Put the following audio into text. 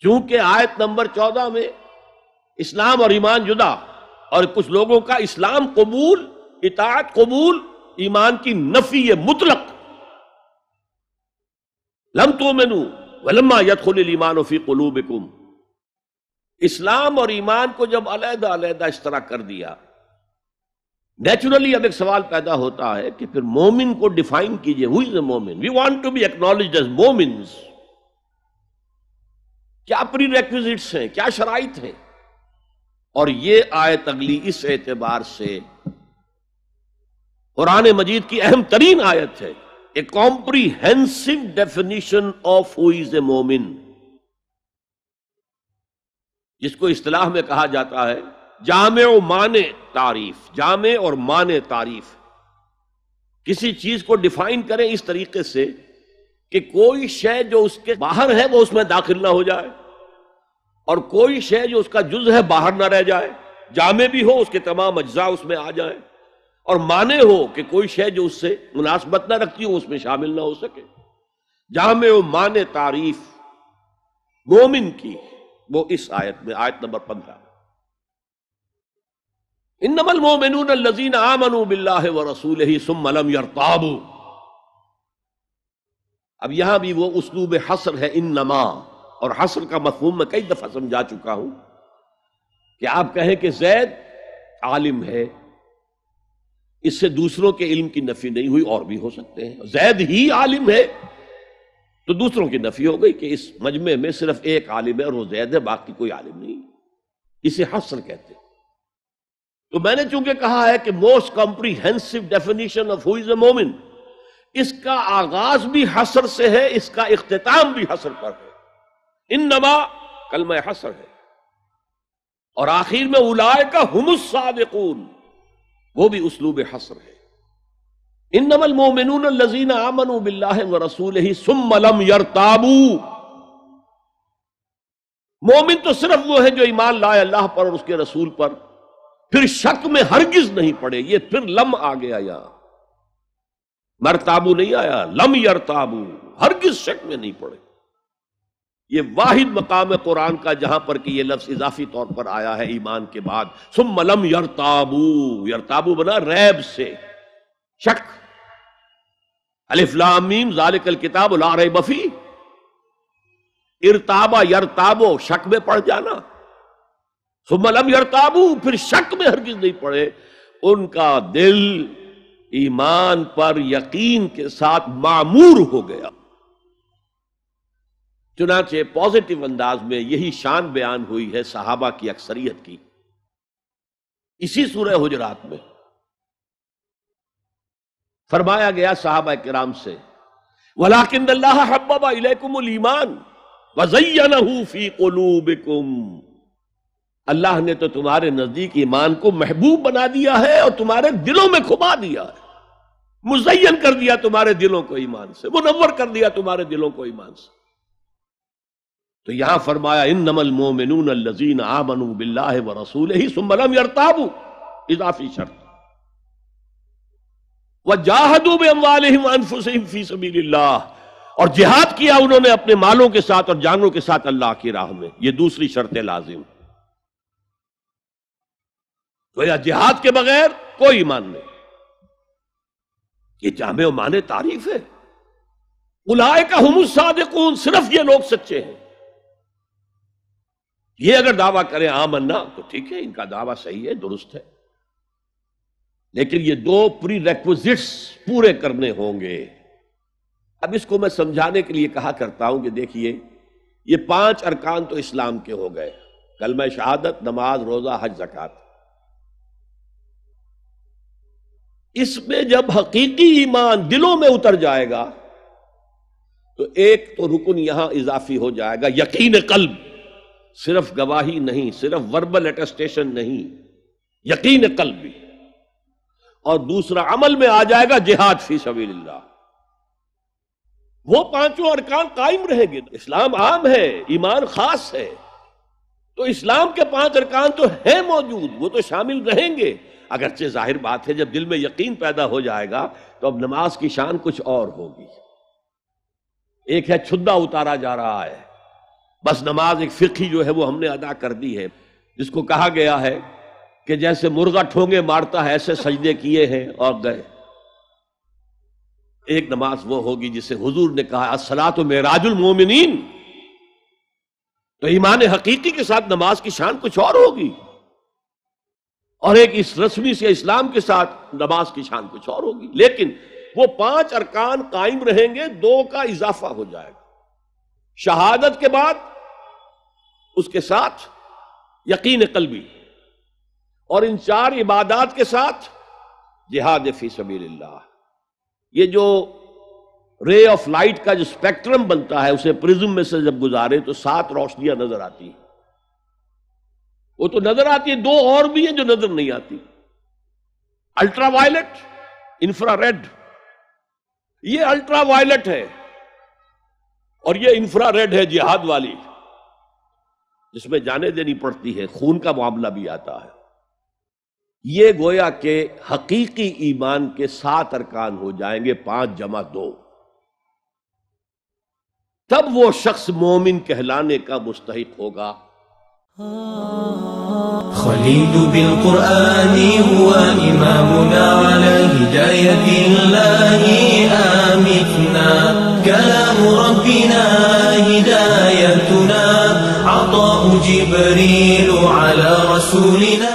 چونکہ آیت نمبر 14 میں اسلام اور ایمان جدا، اور کچھ لوگوں کا اسلام قبول، اطاعت قبول، ایمان کی نفی مطلق، لم تؤمنوا ولما يدخل الایمان فی قلوبکم، اسلام اور ایمان کو جب علیحدہ علیحدہ اس طرح کر دیا، نیچرلی اب ایک سوال پیدا ہوتا ہے کہ پھر مومن کو ڈیفائن کیجئے. who is a مومن؟ we want to be acknowledged as مومنز. کیا پری ریکویزٹس ہیں، کیا شرائط ہیں؟ اور یہ آیت اگلی اس اعتبار سے قرآن مجید کی اہم ترین آیت ہے، a comprehensive definition of who is a مومن، جس کو اصطلاح میں کہا جاتا ہے جامع و مانع تعریف. جامع اور مانع تعریف، کسی چیز کو ڈیفائن کریں اس طریقے سے کہ کوئی شے جو اس کے باہر ہے وہ اس میں داخل نہ ہو جائے، اور کوئی شے جو اس کا جز ہے باہر نہ رہ جائے. جامع بھی ہو، اس کے تمام اجزاء اس میں آ جائیں، اور مانع ہو کہ کوئی شے جو اس سے مناسبت نہ رکھتی ہو اس میں شامل نہ ہو سکے. جامع و مانع تعریف مومن کی وہ اس آیت میں، آیت نمبر 15. انما المؤمنون الذین آمنوا باللہ ورسولہ ثم لم یرتابوا. اب یہاں بھی وہ اسلوب حصر ہے، انما، اور حصر کا مفہوم میں کئی دفعہ سمجھا چکا ہوں کہ آپ کہیں کہ زید عالم ہے، اس سے دوسروں کے علم کی نفی نہیں ہوئی، اور بھی ہو سکتے ہیں. زید ہی عالم ہے تو دوسروں کی نفی ہو گئی کہ اس مجمع میں صرف ایک عالم ہے اور وہ زید ہے، باقی کوئی عالم نہیں. اسے حصر کہتے ہیں. تو میں نے چونکہ کہا ہے کہ موسٹ کمپریہنسو ڈیفینیشن آف ہو از اے مومن، اس کا آغاز بھی حصر سے ہے، اس کا اختتام بھی حصر پر ہے. انما کلمہ حصر ہے، اور آخر میں اولئک ھم الصادقون، وہ بھی اسلوب حصر ہے. انما المؤمنون الذین آمنوا باللہ ورسولہ ثم لم یرتابوا. مومن تو صرف وہ ہے جو ایمان لائے اللہ پر اور اس کے رسول پر، پھر شک میں ہرگز نہیں پڑے. یہ پھر لم آ گیا، یہاں مرتابو نہیں آیا، لم یرتابو، ہرگز شک میں نہیں پڑے. یہ واحد مقام قرآن کا جہاں پر کہ یہ لفظ اضافی طور پر آیا ہے ایمان کے بعد. ثم لم یرتابو، یرتابو بنا ریب سے، شک. الف لام میم ذالک الکتاب لا ریب فیہ. ارتابا یرتابو، شک میں پڑ جانا. ثم لم یرتابو، پھر شک میں ہرگز نہیں پڑے. ان کا دل ایمان پر یقین کے ساتھ معمور ہو گیا. چنانچہ پازیٹو انداز میں یہی شان بیان ہوئی ہے صحابہ کی اکثریت کی اسی سورہ حجرات میں. فرمایا گیا صحابہ کرام سے وَلَٰكِنَّ اللَّهَ حَبَّبَ إِلَيْكُمُ الْإِيمَانَ وَزَيَّنَهُ فِي قُلُوبِكُمْ. اللہ نے تو تمہارے نزدیک ایمان کو محبوب بنا دیا ہے اور تمہارے دلوں میں کھبا دیا ہے، مزین کر دیا تمہارے دلوں کو ایمان سے، منور کر دیا تمہارے دلوں کو ایمان سے. تو یہاں فرمایا انما المؤمنون الذین آمنوا باللہ ورسولہ ثم لم یرتابوا، اضافی شرط. وجاہدوا باموالہم وانفسہم فی سبیل اللہ، اور جہاد کیا انہوں نے اپنے مالوں کے ساتھ اور جانوں کے ساتھ اللہ کی راہ میں. یہ دوسری شرط لازم. تو یا جہاد کے بغیر کوئی ایمان نہیں. یہ جامع و مانع تعریف ہے. اولئک ھم الصادقون، صرف یہ لوگ سچے ہیں. یہ اگر دعویٰ کریں آمنا تو ٹھیک ہے، ان کا دعویٰ صحیح ہے، درست ہے، لیکن یہ دو پری ریکوزٹس پورے کرنے ہوں گے. اب اس کو میں سمجھانے کے لیے کہا کرتا ہوں کہ دیکھیے یہ 5 ارکان تو اسلام کے ہو گئے، کلمہ شہادت، نماز، روزہ، حج، زکوٰۃ. اس میں جب حقیقی ایمان دلوں میں اتر جائے گا تو ایک تو رکن یہاں اضافی ہو جائے گا، یقین قلب. صرف گواہی نہیں، صرف وربل اٹیسٹیشن نہیں، یقین قلب بھی. اور دوسرا عمل میں آ جائے گا جہاد فی سبیل اللہ. وہ 5 ارکان قائم رہیں گے. اسلام عام ہے، ایمان خاص ہے، تو اسلام کے 5 ارکان تو ہیں موجود، وہ تو شامل رہیں گے. اگرچہ ظاہر بات ہے جب دل میں یقین پیدا ہو جائے گا تو اب نماز کی شان کچھ اور ہوگی. ایک ہے چھدا اتارا جا رہا ہے، بس نماز ایک فقہی جو ہے وہ ہم نے ادا کر دی ہے، جس کو کہا گیا ہے کہ جیسے مرغا ٹھونگے مارتا ہے ایسے سجدے کیے ہیں اور گئے۔ ایک نماز وہ ہوگی جسے حضور نے کہا الصلاۃ معراج المومنین، تو ایمان حقیقی کے ساتھ نماز کی شان کچھ اور ہوگی، اور ایک اس رسمی سے اسلام کے ساتھ نماز کی شان کچھ اور ہوگی۔ لیکن وہ 5 ارکان قائم رہیں گے، 2 کا اضافہ ہو جائے گا، شہادت کے بعد اس کے ساتھ یقین قلبی، اور ان 4 عبادات کے ساتھ جہاد فی سبیل اللہ۔ یہ جو رے آف لائٹ کا جو اسپیکٹرم بنتا ہے اسے پرزم میں سے جب گزارے تو 7 روشنیاں نظر آتی ہیں، وہ تو نظر آتی ہے، 2 اور بھی ہیں جو نظر نہیں آتی، الٹرا وائلٹ، انفرا ریڈ۔ یہ الٹرا وائلٹ ہے اور یہ انفرا ریڈ ہے جہاد والی، جس میں جانیں دینی پڑتی ہے، خون کا معاملہ بھی آتا ہے۔ یہ گویا کہ حقیقی ایمان کے 7 ارکان ہو جائیں گے، 5 جمع 2، تب وہ شخص مومن کہلانے کا مستحق ہوگا۔ خليل بالقرآن هو إمامنا على هداية الله آمتنا، كلام ربنا هدايتنا، عطاء جبريل على رسولنا